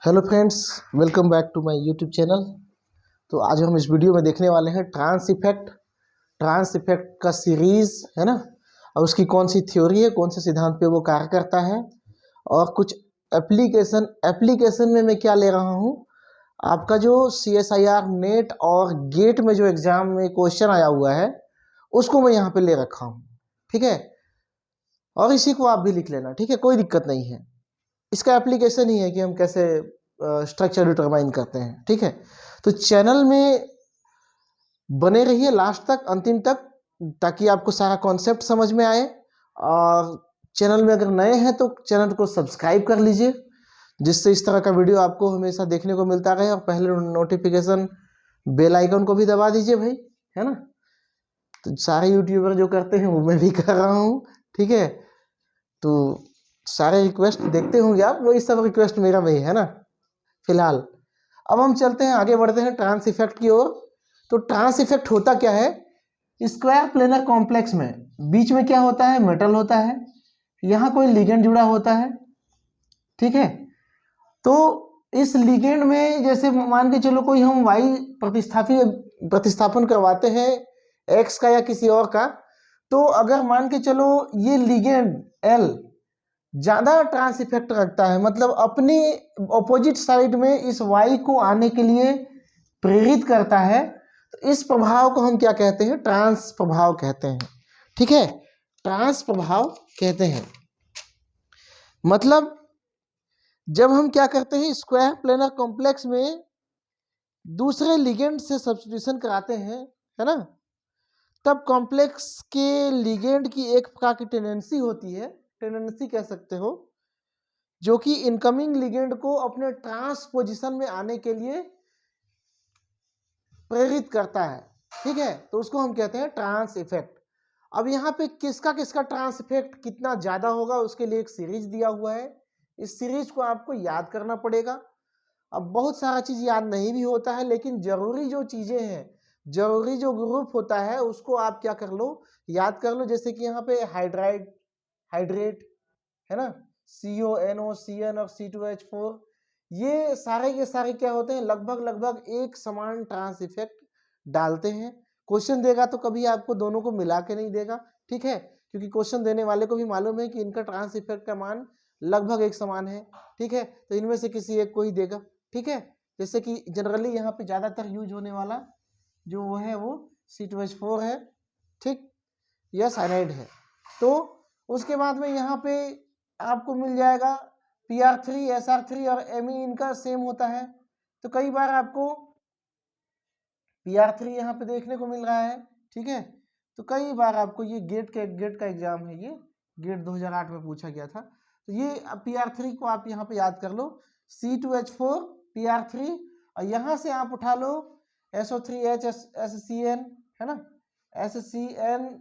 Hello friends, welcome back to my YouTube channel. तो आज हम इस वीडियो में देखने वाले हैं ट्रांस इफेक्ट का सीरीज़ है ना, और उसकी कौन सी थ्योरी है, कौन से सिद्धांत पे वो कार्य करता है, और कुछ एप्लीकेशन में मैं क्या ले रहा हूँ। आपका जो CSIR नेट और गेट में जो एग्ज़ाम में क्वेश्चन आया हुआ है उसको मैं यहाँ पे ले रखा हूँ, ठीक है। और इसी को आप भी लिख लेना, ठीक है, कोई दिक्कत नहीं है। इसका एप्लीकेशन ही है कि हम कैसे स्ट्रक्चर डिटरमाइन करते हैं, ठीक है। तो चैनल में बने रहिए लास्ट तक, अंतिम तक, ताकि आपको सारा कॉन्सेप्ट समझ में आए। और चैनल में अगर नए हैं तो चैनल को सब्सक्राइब कर लीजिए, जिससे इस तरह का वीडियो आपको हमेशा देखने को मिलता रहे। और पहले नोटिफिकेशन बेल आइकन को भी दबा दीजिए भाई, है ना। तो सारे यूट्यूबर जो करते हैं वो मैं भी कर रहा हूँ, ठीक है। तो सारे रिक्वेस्ट देखते होंगे आप, वही सब रिक्वेस्ट मेरा भी है ना फिलहाल। अब हम चलते हैं, आगे बढ़ते हैं ट्रांस इफेक्ट की ओर। तो ट्रांस इफेक्ट होता क्या है? स्क्वायर प्लेनर कॉम्प्लेक्स में बीच में क्या होता है? मेटल होता है, यहाँ कोई लिगेंड जुड़ा होता है, ठीक है। तो इस लिगेंड में जैसे मान के चलो कोई हम वाई प्रतिस्थापन करवाते हैं एक्स का या किसी और का, तो अगर मान के चलो ये लिगेंड एल ज्यादा ट्रांस इफेक्ट रखता है, मतलब अपने ऑपोजिट साइड में इस वाई को आने के लिए प्रेरित करता है, तो इस प्रभाव को हम क्या कहते हैं? ट्रांस प्रभाव कहते हैं, ठीक है। ट्रांस प्रभाव कहते हैं। मतलब जब हम क्या करते हैं, स्क्वायर प्लेनर कॉम्प्लेक्स में दूसरे लिगेंड से सब्स्टिट्यूशन कराते हैं, है ना, तब कॉम्प्लेक्स के लिगेंड की एक प्रकार की टेंडेंसी कह सकते हो, जो कि इनकमिंग लिगेंड को अपने ट्रांस पोजीशन में आने के लिए प्रेरित करता है, ठीक है। तो उसको हम कहते हैं ट्रांस इफेक्ट। अब यहाँ पे किसका किसका ट्रांस इफेक्ट कितना ज्यादा होगा उसके लिए एक सीरीज दिया हुआ है। इस सीरीज को आपको याद करना पड़ेगा। अब बहुत सारा चीज याद नहीं भी होता है, लेकिन जरूरी जो चीजें हैं, जरूरी जो ग्रुप होता है उसको आप क्या कर लो, याद कर लो। जैसे कि यहाँ पे हाइड्रेट है ना, CONO, CN और C2H4, ये सारे के सारे क्या होते हैं? लगभग एक समान ट्रांस इफेक्ट डालते हैं। क्वेश्चन देगा तो कभी आपको दोनों को मिला के नहीं देगा, ठीक है, क्योंकि क्वेश्चन देने वाले को भी मालूम है कि इनका ट्रांस इफेक्ट का मान लगभग एक समान है, ठीक है। तो इनमें से किसी एक को ही देगा, ठीक है। जैसे कि जनरली यहाँ पे ज्यादातर यूज होने वाला जो वो है वो C2H4 है, ठीक, या साइनाइड है। तो उसके बाद में यहाँ पे आपको मिल जाएगा PR3, SR3 और Me, इनका सेम होता है। तो कई बार आपको PR3 यहाँ पे देखने को मिल रहा है, ठीक है। तो कई बार आपको ये गेट का एग्जाम है, ये गेट 2008 में पूछा गया था। तो ये PR3 को आप यहाँ पे याद कर लो, C2H4 PR3, और यहाँ से आप उठा लो SO3H SCN, है ना, SCN,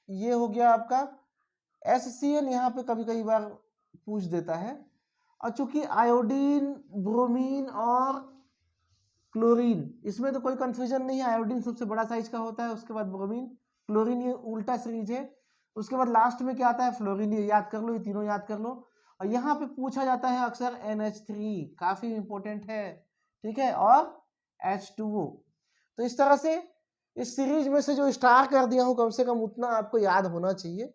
ये हो गया आपका SCN। यहाँ पे कभी कई बार पूछ देता है। और चूंकि आयोडीन, ब्रोमीन और क्लोरीन, इसमें तो कोई कंफ्यूजन नहीं है, आयोडीन सबसे बड़ा साइज का होता है, उसके बाद ब्रोमीन, क्लोरीन ये उल्टा सीरीज है, उसके बाद लास्ट में क्या आता है? फ्लोरीन। ये याद कर लो, ये तीनों याद कर लो। और यहाँ पे पूछा जाता है अक्सर NH3, काफी इंपॉर्टेंट है, ठीक है, और H2O। तो इस तरह से इस सीरीज में से जो स्टार कर दिया हूं, कम से कम उतना आपको याद होना चाहिए।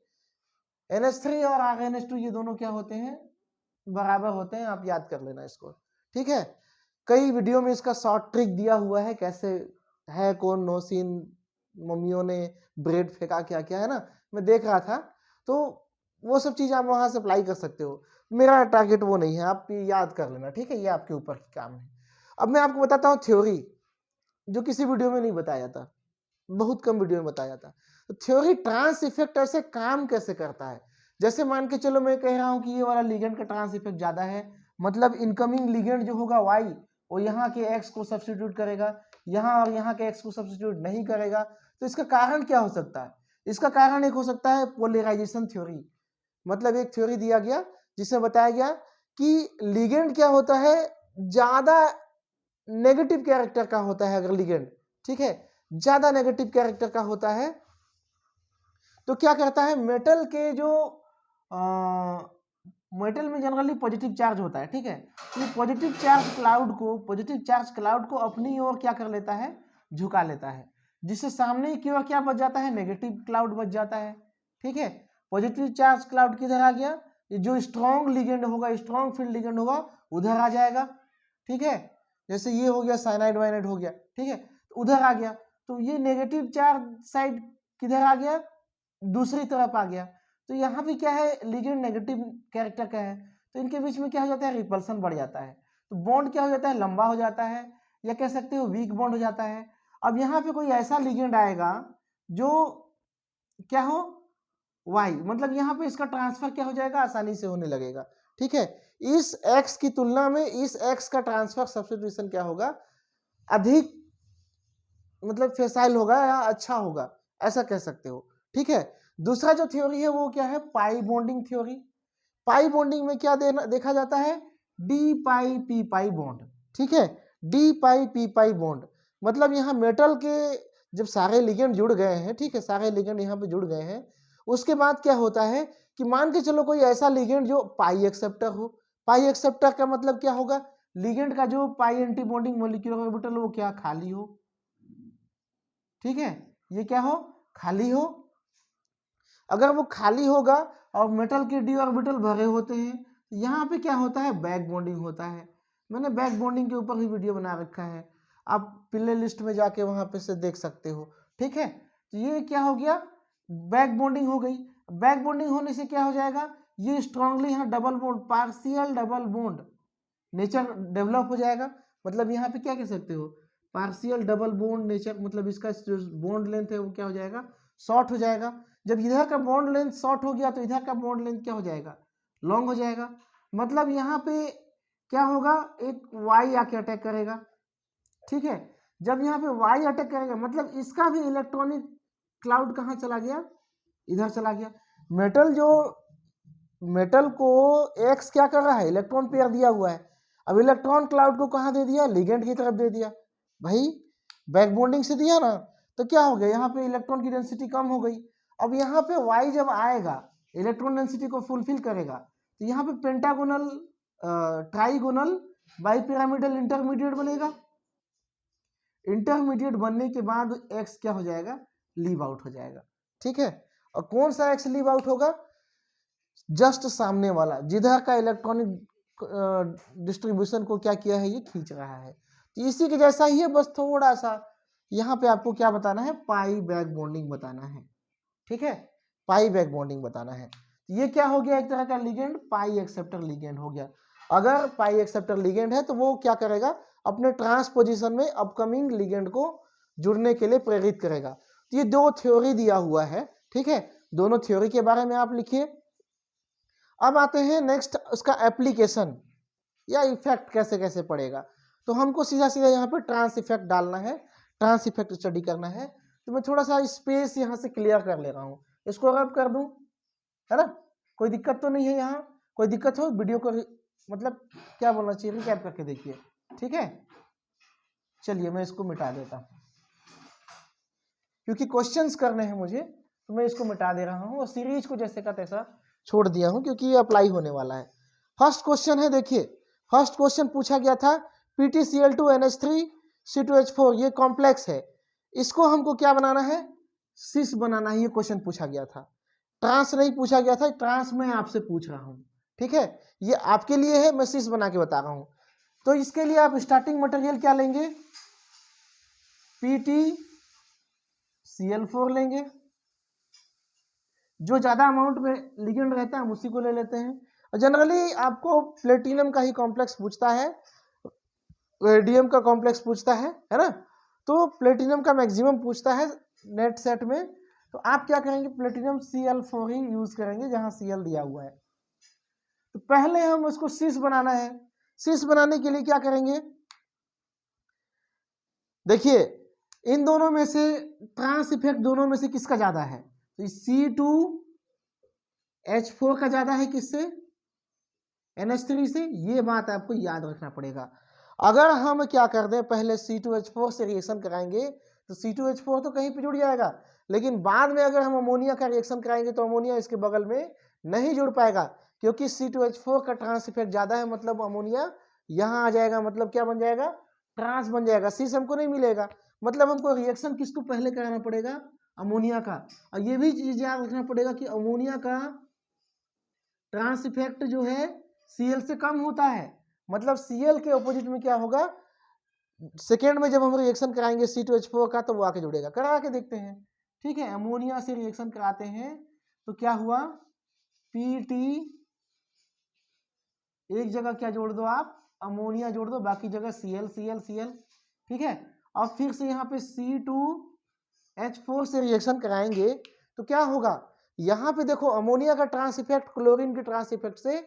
NH3 और NH2 ये दोनों क्या होते हैं? बराबर होते हैं, आप याद कर लेना इसको, ठीक है। कई वीडियो में इसका शॉर्ट ट्रिक दिया हुआ है, कैसे है कौन नो सीन, मम्मियों ने ब्रेड फेंका, क्या क्या है ना, मैं देख रहा था। तो वो सब चीज आप वहां से अप्लाई कर सकते हो। मेरा टारगेट वो नहीं है, आप ये याद कर लेना, ठीक है, ये आपके ऊपर काम है। अब मैं आपको बताता हूँ थ्योरी, जो किसी वीडियो में नहीं बताया जाता, बहुत कम वीडियो में बताया जाता। तो थ्योरी ट्रांस इफेक्ट ऐसे काम कैसे करता है। जैसे मान के चलो मैं कह रहा हूं कि ये वाला लिगेंड का ट्रांस इफेक्ट ज्यादा है, मतलब इनकमिंग लिगेंड जो होगा वाई, वो यहाँ के एक्स को सब्स्टिट्यूट करेगा, यहाँ और यहाँ के एक्स को सब्स्टिट्यूट नहीं करेगा। तो इसका कारण क्या हो सकता है? इसका कारण एक हो सकता है पोलराइजेशन थ्योरी। मतलब एक थ्योरी दिया गया जिसमें बताया गया कि लिगेंड क्या होता है, ज्यादा नेगेटिव कैरेक्टर का होता है। अगर लिगेंड, ठीक है, ज्यादा नेगेटिव कैरेक्टर का होता है, तो क्या करता है? मेटल के जो मेटल में जनरली पॉजिटिव चार्ज होता है, ठीक है। तो पॉजिटिव चार्ज क्लाउड को अपनी ओर क्या कर लेता है, झुका लेता है, जिससे सामने की ओर क्या बच जाता है, नेगेटिव क्लाउड बच जाता है, ठीक है। पॉजिटिव चार्ज क्लाउड किधर आ गया, जो स्ट्रॉन्ग लिगेंड होगा, स्ट्रॉन्ग फील्ड लिगेंड होगा उधर आ जाएगा, ठीक है। जैसे ये हो गया साइनाइड वाइनाइड हो गया, ठीक है, तो उधर आ गया। तो ये नेगेटिव चार्ज साइड किधर आ गया, दूसरी तरफ आ गया। तो यहाँ भी क्या है, लिगेंड नेगेटिव कैरेक्टर का है, तो इनके बीच में क्या हो जाता है, रिपल्सन बढ़ जाता है। तो बॉन्ड क्या हो जाता है, लंबा हो जाता है, या कह सकते हो वीक बॉन्ड हो जाता है। अब यहाँ पे कोई ऐसा लिगेंड आएगा जो क्या हो, वाई, मतलब यहाँ पे इसका ट्रांसफर क्या हो जाएगा, आसानी से होने लगेगा, ठीक है। इस एक्स की तुलना में इस एक्स का ट्रांसफर सब्स्टिट्यूशन क्या होगा, अधिक मतलब फेसाइल होगा या अच्छा होगा, ऐसा कह सकते हो, ठीक है। दूसरा जो थ्योरी है वो क्या है, pi bonding theory. Pi bonding में क्या देखा जाता है, डी पाई पी पाई बॉन्ड, ठीक है, डी पाई पी पाई बॉन्ड। मतलब यहाँ मेटल के जब सारे लिगेंड जुड़ गए हैं, ठीक है, सारे लिगेंड यहाँ पे जुड़ गए हैं, उसके बाद क्या होता है कि मान के चलो कोई ऐसा लिगेंड जो पाई एक्सेप्टर हो। पाई एक्सेप्टर का मतलब क्या होगा, लिगेंड का जो पाई एंटी बॉन्डिंग मॉलिक्यूलर ऑर्बिटल वो क्या खाली हो, ठीक है, ये क्या हो, खाली हो। अगर वो खाली होगा और मेटल के डी ऑर्बिटल भरे होते हैं, यहाँ पे क्या होता है, बैक बॉन्डिंग होता है। मैंने बैक बॉन्डिंग के ऊपर ही वीडियो बना रखा है, आप प्ले लिस्ट में जाके वहां पे से देख सकते हो, ठीक है। तो ये क्या हो गया, बैक बॉन्डिंग हो गई। बैक बॉन्डिंग होने से क्या हो जाएगा, ये स्ट्रांगली यहाँ double bond, partial double bond nature develop हो जाएगा। मतलब यहाँ पे क्या कह सकते हो, पार्शियल डबल बॉन्ड नेचर, मतलब इसका जो बॉन्ड लेंथ है वो क्या हो जाएगा, शॉर्ट हो जाएगा। जब इधर का बॉन्ड लेंथ शॉर्ट हो गया तो इधर का बॉन्ड लेंथ क्या हो जाएगा, लॉन्ग हो जाएगा। मतलब यहाँ पे क्या होगा, एक वाई आके अटैक करेगा, ठीक है। जब यहाँ पे वाई अटैक करेगा मतलब इसका भी इलेक्ट्रॉनिक क्लाउड कहाँ चला गया, इधर चला गया। मेटल को एक्स क्या कर रहा है, इलेक्ट्रॉन पेयर दिया हुआ है, अब इलेक्ट्रॉन क्लाउड को कहाँ दे दिया, लिगेंड की तरफ दे दिया। भाई बैक बॉन्डिंग से दिया ना, तो क्या हो गया, यहाँ पे इलेक्ट्रॉन की डेंसिटी कम हो गई। अब यहाँ पे वाई जब आएगा इलेक्ट्रॉन डेंसिटी को फुलफिल करेगा, तो यहाँ पे पेंटागोनल ट्राइगोनल बाइपिरामिडल इंटरमीडिएट बनेगा। इंटरमीडिएट बनने के बाद एक्स क्या हो जाएगा, लीव आउट हो जाएगा, ठीक है। और कौन सा एक्स लीव आउट होगा, जस्ट सामने वाला, जिधर का इलेक्ट्रॉनिक डिस्ट्रीब्यूशन को क्या किया है, ये खींच रहा है। तो इसी के जैसा ही है, बस थोड़ा सा यहाँ पे आपको क्या बताना है, पाई बैक बॉन्डिंग बताना है, ठीक है, पाई बैक बॉन्डिंग बताना है। ये क्या हो गया, एक तरह का लिगेंड, पाई एक्सेप्टर लिगेंड हो गया। अगर पाई एक्सेप्टर लिगेंड है तो वो क्या करेगा, अपने ट्रांसपोजिशन में अपकमिंग लिगेंड को जुड़ने के लिए प्रेरित करेगा। तो ये दो थ्योरी दिया हुआ है, ठीक है, दोनों थ्योरी के बारे में आप लिखिए। अब आते हैं नेक्स्ट, उसका एप्लीकेशन या इफेक्ट कैसे कैसे पड़ेगा। तो हमको सीधा सीधा यहाँ पे ट्रांस इफेक्ट डालना है, ट्रांस इफेक्ट स्टडी करना है। तो मैं थोड़ा सा स्पेस यहाँ से क्लियर कर ले रहा हूँ, इसको रब कर दूं, है ना, कोई दिक्कत तो नहीं है। यहाँ कोई दिक्कत हो वीडियो को मतलब क्या बोलना चाहिए, रिकैप करके देखिए, ठीक है। चलिए मैं इसको मिटा देता हूँ, क्योंकि क्वेश्चंस करने हैं मुझे, तो मैं इसको मिटा दे रहा हूँ और सीरीज को जैसे का तैसा छोड़ दिया हूँ, क्योंकि ये अप्लाई होने वाला है। फर्स्ट क्वेश्चन है, देखिए फर्स्ट क्वेश्चन पूछा गया था, PtCl2NH3C2H4 ये कॉम्प्लेक्स है, इसको हमको क्या बनाना है, सिस बनाना है। ये क्वेश्चन पूछा गया था, ट्रांस नहीं पूछा गया था, ट्रांस मैं आपसे पूछ रहा हूँ, ठीक है, ये आपके लिए है, मैं सिस बना के बता रहा हूँ। तो इसके लिए आप स्टार्टिंग मटेरियल क्या लेंगे, PtCl4 लेंगे, जो ज्यादा अमाउंट में लिगेंड रहता है हम उसी को ले लेते हैं। और जनरली आपको प्लेटिनम का ही कॉम्प्लेक्स पूछता है, रेडियम का कॉम्प्लेक्स पूछता है ना, तो प्लेटिनम का मैक्सिमम पूछता है नेट सेट में। तो आप क्या करेंगे, प्लेटिनम Cl4 ही यूज करेंगे जहां Cl दिया हुआ है। तो पहले हम उसको सिस बनाना है, सिस बनाने के लिए क्या करेंगे, देखिए इन दोनों में से ट्रांस इफेक्ट दोनों में से किसका ज्यादा है, तो C2H4 का ज्यादा है किससे, NH3 से। ये बात आपको याद रखना पड़ेगा। अगर हम क्या कर दें, पहले C2H4 से रिएक्शन कराएंगे तो C2H4 तो कहीं पे जुड़ जाएगा, लेकिन बाद में अगर हम अमोनिया का रिएक्शन कराएंगे तो अमोनिया इसके बगल में नहीं जुड़ पाएगा, क्योंकि C2H4 का ट्रांस इफेक्ट ज्यादा है, मतलब अमोनिया यहाँ आ जाएगा, मतलब क्या बन जाएगा, ट्रांस बन जाएगा। सी हमको नहीं मिलेगा, मतलब हमको रिएक्शन किसको पहले कराना पड़ेगा, अमोनिया का। और ये भी चीज याद रखना पड़ेगा कि अमोनिया का ट्रांस इफेक्ट जो है Cl से कम होता है, मतलब Cl के ऑपोजिट में क्या होगा, सेकेंड में जब हम रिएक्शन कराएंगे C2H4 का तो वो आके जुड़ेगा। करा के देखते हैं, ठीक है। अमोनिया से रिएक्शन कराते हैं तो क्या हुआ, Pt, एक जगह क्या जोड़ दो आप, अमोनिया जोड़ दो, बाकी जगह Cl Cl Cl, ठीक है। और फिर से यहाँ पे C2H4 से रिएक्शन कराएंगे तो क्या होगा, यहाँ पे देखो अमोनिया का ट्रांस इफेक्ट क्लोरीन के ट्रांस इफेक्ट से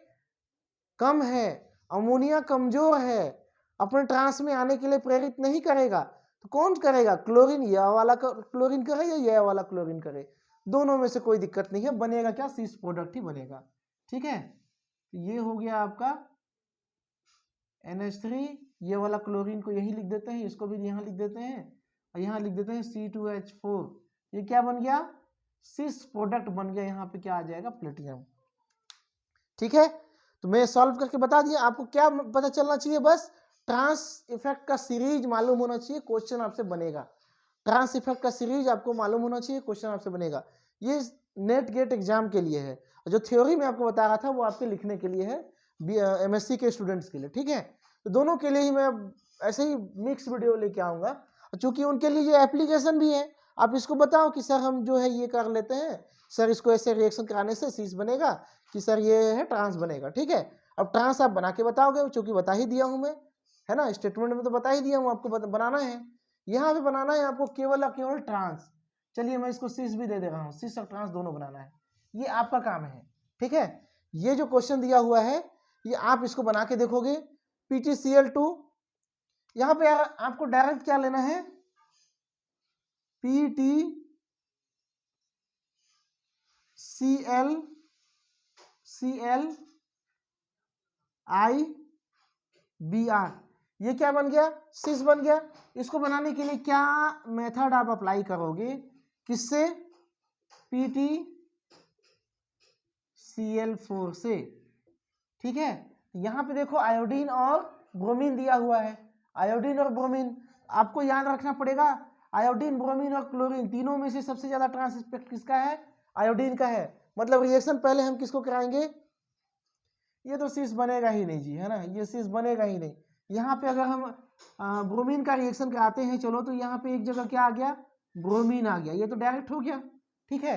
कम है, अमोनिया कमजोर है, अपने ट्रांस में आने के लिए प्रेरित नहीं करेगा, तो कौन करेगा, क्लोरीन, यह वाला क्लोरीन करे या यह वाला क्लोरीन करे, दोनों में से कोई दिक्कत नहीं है, बनेगा क्या, सिस प्रोडक्ट ही बनेगा, ठीक है। ये हो गया आपका NH3, ये वाला क्लोरीन को यही लिख देते हैं, इसको भी यहाँ लिख देते हैं, और यहाँ लिख देते हैं C2H4, ये क्या बन गया, सिस प्रोडक्ट बन गया, यहाँ पे क्या आ जाएगा, प्लेटिनम, ठीक है। तो मैं सॉल्व करके बता दिया, आपको क्या पता चलना चाहिए, बस ट्रांस इफेक्ट का सीरीज मालूम होना चाहिए, क्वेश्चन आपसे बनेगा, ट्रांस इफेक्ट का सीरीज आपको मालूम होना चाहिए, क्वेश्चन आपसे बनेगा। ये नेट गेट एग्जाम के लिए है, जो थ्योरी में आपको बता रहा था वो आपके लिखने के लिए है, MSc के स्टूडेंट्स के लिए, ठीक है। तो दोनों के लिए ही मैं ऐसे ही मिक्स वीडियो लेके आऊंगा, चूंकि उनके लिए ये एप्लीकेशन भी है, आप इसको बताओ कि सर हम जो है ये कर लेते हैं, सर इसको ऐसे रिएक्शन कराने से सीस बनेगा, कि सर ये है ट्रांस बनेगा, ठीक है। अब ट्रांस आप बना के बताओगे, चूंकि बता ही दिया हूं मैं, है ना, स्टेटमेंट में तो बता ही दिया हूं, आपको बनाना है, यहाँ पे बनाना है आपको केवल और केवल ट्रांस। चलिए मैं इसको सीस भी दे दे रहा हूँ, सीस और ट्रांस दोनों बनाना है, ये आपका काम है, ठीक है। ये जो क्वेश्चन दिया हुआ है ये आप इसको बना के देखोगे, PtCl2, यहाँ पे आपको डायरेक्ट क्या लेना है, PtClClIBr, ये क्या बन गया, सिस बन गया। इसको बनाने के लिए क्या मेथड आप अप्लाई करोगे, किससे, PtCl4 से, ठीक है। यहाँ पे देखो आयोडीन और ब्रोमीन दिया हुआ है, आयोडीन और ब्रोमीन, आपको याद रखना पड़ेगा, आयोडीन, ब्रोमीन और क्लोरीन तीनों में से सबसे ज्यादा ट्रांस इफेक्ट किसका है, आयोडीन का है, मतलब रिएक्शन पहले हम किसको कराएंगे, ये तो सिस बनेगा ही नहीं जी, है ना, ये सिस बनेगा ही नहीं। यहाँ पे अगर हम ब्रोमीन का रिएक्शन कराते हैं, चलो तो यहाँ पे एक जगह क्या आ गया, ब्रोमीन आ गया, ये तो डायरेक्ट हो गया, ठीक है,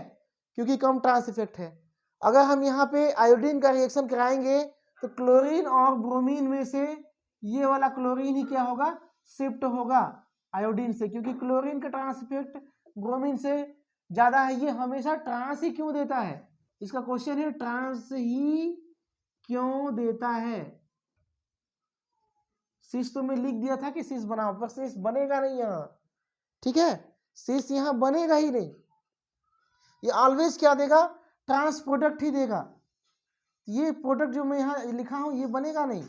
क्योंकि कम ट्रांस इफेक्ट है। अगर हम यहाँ पे आयोडीन का रिएक्शन कराएंगे तो क्लोरीन और ब्रोमीन में से ये वाला क्लोरीन ही क्या होगा, शिफ्ट होगा आयोडीन से, क्योंकि क्लोरीन का ट्रांस इफेक्ट ब्रोमीन से ज्यादा है। ये हमेशा ट्रांस ही क्यों देता है, इसका क्वेश्चन है, ट्रांस ही क्यों देता है। सिस तो मैं लिख दिया था कि सिस बनाओ, पर सिस बनेगा नहीं यहाँ, ठीक है, सिस यहाँ बनेगा ही नहीं, ये ऑलवेज क्या देगा, ट्रांस प्रोडक्ट ही देगा, ये प्रोडक्ट जो मैं यहाँ लिखा हूं ये बनेगा नहीं,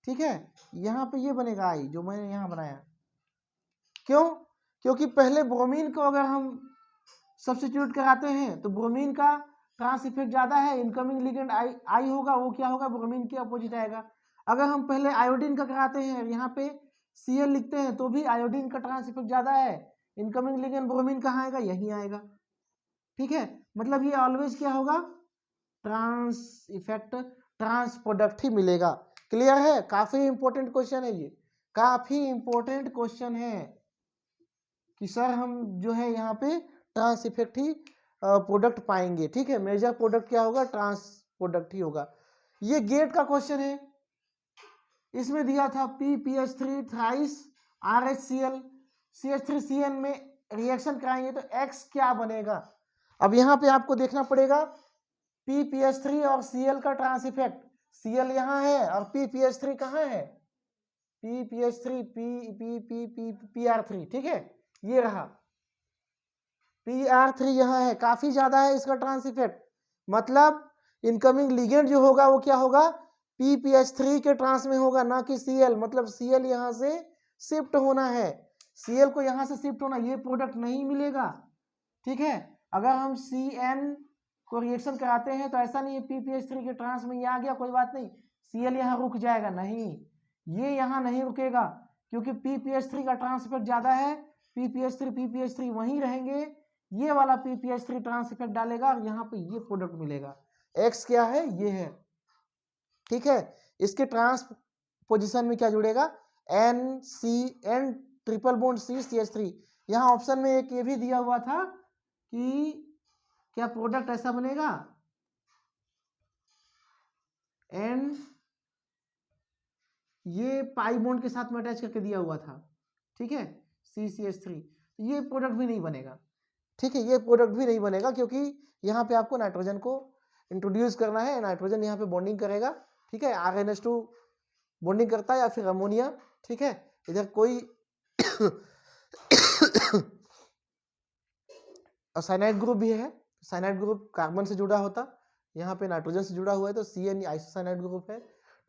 ठीक है, यहाँ पे ये बनेगा आई, जो मैंने यहाँ बनाया, क्यों, क्योंकि पहले ब्रोमीन को अगर हम सब्स्टिट्यूट कराते हैं तो ब्रोमीन का ट्रांस इफेक्ट ज्यादा है, इनकमिंग लिगेंड आई होगा, वो क्या होगा, ब्रोमीन के अपोजिट आएगा। अगर हम पहले आयोडीन का कराते हैं, यहाँ पे Cl लिखते हैं, तो भी आयोडीन का ट्रांस इफेक्ट ज्यादा है, इनकमिंग लिगेंड ब्रोमीन कहाँ आएगा, यही आएगा, ठीक है। मतलब ये ऑलवेज क्या होगा, ट्रांस इफेक्ट, ट्रांस प्रोडक्ट ही मिलेगा, क्लियर है। काफी इंपॉर्टेंट क्वेश्चन है ये, काफी इंपॉर्टेंट क्वेश्चन है कि सर हम जो है यहाँ पे ट्रांस इफेक्ट ही प्रोडक्ट पाएंगे, ठीक है, मेजर प्रोडक्ट क्या होगा, ट्रांस प्रोडक्ट ही होगा। ये गेट का क्वेश्चन है, इसमें दिया था PPH3 थ्राइस RHCl, CH3Cl में रिएक्शन कराएंगे तो X क्या बनेगा। अब यहाँ पे आपको देखना पड़ेगा PPH3 और Cl का ट्रांस इफेक्ट, Cl यहाँ है और PPH3 कहाँ है, PPH3 PR3, ठीक है, ये रहा PR3 यहाँ है, काफी ज्यादा है इसका ट्रांस इफेक्ट, मतलब इनकमिंग लिगेंड जो होगा वो क्या होगा, PPH3 के ट्रांस में होगा, ना कि Cl, मतलब Cl यहाँ से शिफ्ट होना है, Cl को यहाँ से शिफ्ट होना, ये प्रोडक्ट नहीं मिलेगा, ठीक है। अगर हम को रिएक्शन कराते हैं तो ऐसा नहीं है PPH3 के ट्रांस में ये आ गया कोई बात नहीं, Cl यहाँ रुक जाएगा, नहीं, ये यहाँ नहीं रुकेगा क्योंकि PPH3 का ट्रांस इफेक्ट ज्यादा है, PPH3 वहीं रहेंगे, ये वाला PPH3 ट्रांस इफेक्ट डालेगा और यहाँ पे ये प्रोडक्ट मिलेगा। X क्या है, ये है, ठीक है। इसके ट्रांस पोजीशन में क्या जुड़ेगा, N ट्रिपल बॉन्ड CH3। यहाँ ऑप्शन में एक ये भी दिया हुआ था कि क्या प्रोडक्ट ऐसा बनेगा, N ये पाई बॉन्ड के साथ में अटैच करके दिया हुआ था, ठीक है, CCH3, ये प्रोडक्ट भी नहीं बनेगा, ठीक है, ये प्रोडक्ट भी नहीं बनेगा क्योंकि यहाँ पे आपको नाइट्रोजन को इंट्रोड्यूस करना है, नाइट्रोजन यहाँ पे बॉन्डिंग करेगा, ठीक है, RNH2 बॉन्डिंग करता है या फिर अमोनिया, ठीक है, इधर कोई साइनाइड ग्रुप भी है, साइनाइड ग्रुप कार्बन से जुड़ा होता, यहाँ पे नाइट्रोजन से जुड़ा हुआ है तो CN आइसोसाइनाइड ग्रुप है,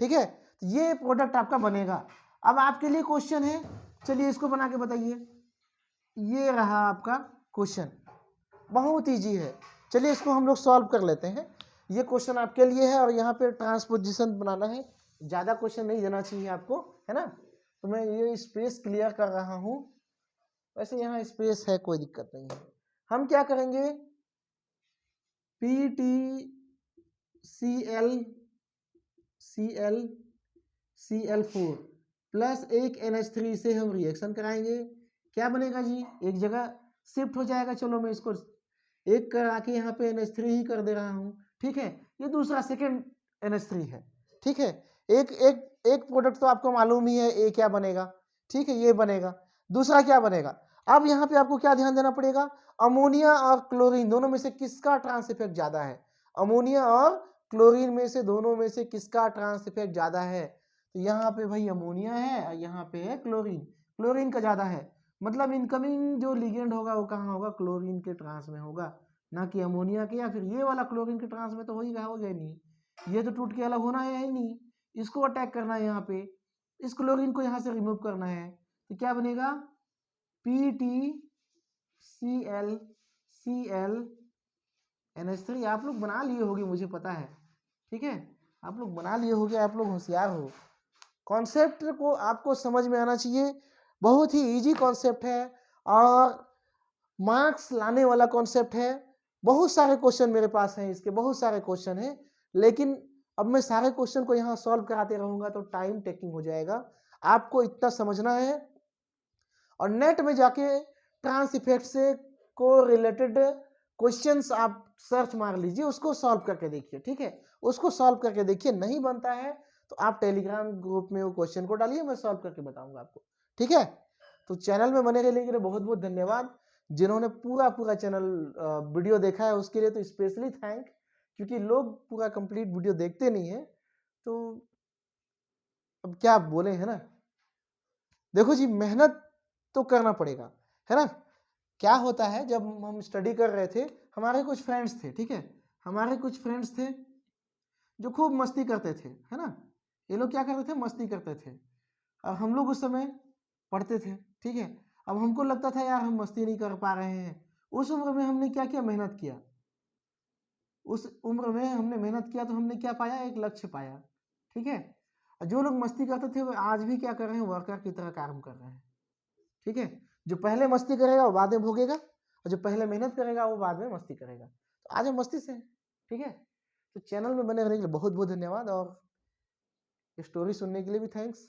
ठीक है, तो ये प्रोडक्ट आपका बनेगा। अब आपके लिए क्वेश्चन है, चलिए इसको बना के बताइए, ये रहा आपका क्वेश्चन, बहुत इजी है, चलिए इसको हम लोग सॉल्व कर लेते हैं। ये क्वेश्चन आपके लिए है और यहाँ पे ट्रांसपोजिशन बनाना है, ज़्यादा क्वेश्चन नहीं देना चाहिए आपको, है ना, तो मैं ये स्पेस क्लियर कर रहा हूँ, वैसे यहाँ स्पेस है कोई दिक्कत नहीं है। हम क्या करेंगे, PTCl4 प्लस एक NH3 से हम रिएक्शन कराएंगे, क्या बनेगा जी, एक जगह शिफ्ट हो जाएगा, चलो मैं इसको एक करा के यहाँ पे NH3 ही कर दे रहा हूँ, ठीक है, ये दूसरा सेकेंड NH3 है, ठीक है, एक एक एक प्रोडक्ट तो आपको मालूम ही है, ए क्या बनेगा, ठीक है, ये बनेगा, दूसरा क्या बनेगा। अब यहाँ पे आपको क्या ध्यान देना पड़ेगा, अमोनिया और क्लोरीन दोनों में से किसका ट्रांस इफेक्ट ज्यादा है, अमोनिया और क्लोरीन में से दोनों में से किसका ट्रांस इफेक्ट ज्यादा है, तो यहाँ पे भाई अमोनिया है और यहाँ पे है क्लोरीन, क्लोरीन का ज्यादा है, मतलब इनकमिंग जो लिगेंड होगा वो कहाँ होगा, क्लोरीन के ट्रांस में होगा, ना कि अमोनिया के, या फिर ये वाला क्लोरीन के ट्रांस में तो हो ही नहीं, ये तो टूट के अलग होना है ही नहीं, इसको अटैक करना है, यहाँ पे इस क्लोरीन को यहाँ से रिमूव करना है, तो क्या बनेगा, PTClCl NH3। आप लोग बना लिए होगे मुझे पता है, ठीक है, आप लोग बना लिए होगे, आप लोग होशियार हो, कॉन्सेप्ट को आपको समझ में आना चाहिए, बहुत ही इजी कॉन्सेप्ट है और मार्क्स लाने वाला कॉन्सेप्ट है। बहुत सारे क्वेश्चन मेरे पास हैं, इसके बहुत सारे क्वेश्चन हैं, लेकिन अब मैं सारे क्वेश्चन को यहाँ सॉल्व कराते रहूंगा तो टाइम टेकिंग हो जाएगा, आपको इतना समझना है और नेट में जाके ट्रांस इफेक्ट से को रिलेटेड क्वेश्चंस आप सर्च मार लीजिए, उसको सॉल्व करके देखिए, ठीक है, उसको सॉल्व करके देखिए, नहीं बनता है तो आप टेलीग्राम ग्रुप में वो क्वेश्चन को डालिए, मैं सॉल्व करके बताऊंगा आपको, ठीक है। तो चैनल में बने रहने के लिए बहुत बहुत धन्यवाद, जिन्होंने पूरा चैनल वीडियो देखा है उसके लिए तो स्पेशली थैंक, क्योंकि लोग पूरा कंप्लीट वीडियो देखते नहीं है, तो अब क्या आप बोले, है ना। देखो जी, मेहनत तो करना पड़ेगा, है ना। क्या होता है, जब हम स्टडी कर रहे थे, हमारे कुछ फ्रेंड्स थे, ठीक है, हमारे कुछ फ्रेंड्स थे जो खूब मस्ती करते थे, है ना, ये लोग क्या करते थे, मस्ती करते थे, और हम लोग उस समय पढ़ते थे, ठीक है। अब हमको लगता था यार हम मस्ती नहीं कर पा रहे हैं, उस उम्र में हमने क्या किया, मेहनत किया, उस उम्र में हमने मेहनत किया तो हमने क्या पाया, एक लक्ष्य पाया, ठीक है। जो लोग मस्ती करते थे वो आज भी क्या कर रहे हैं, वर्कर की तरह काम कर रहे हैं, ठीक है। जो पहले मस्ती करेगा वो बाद में भोगेगा, और जो पहले मेहनत करेगा वो बाद में मस्ती करेगा, तो आज हम मस्ती से, ठीक है। तो चैनल में बने रहने के लिए बहुत बहुत धन्यवाद और स्टोरी सुनने के लिए भी थैंक्स।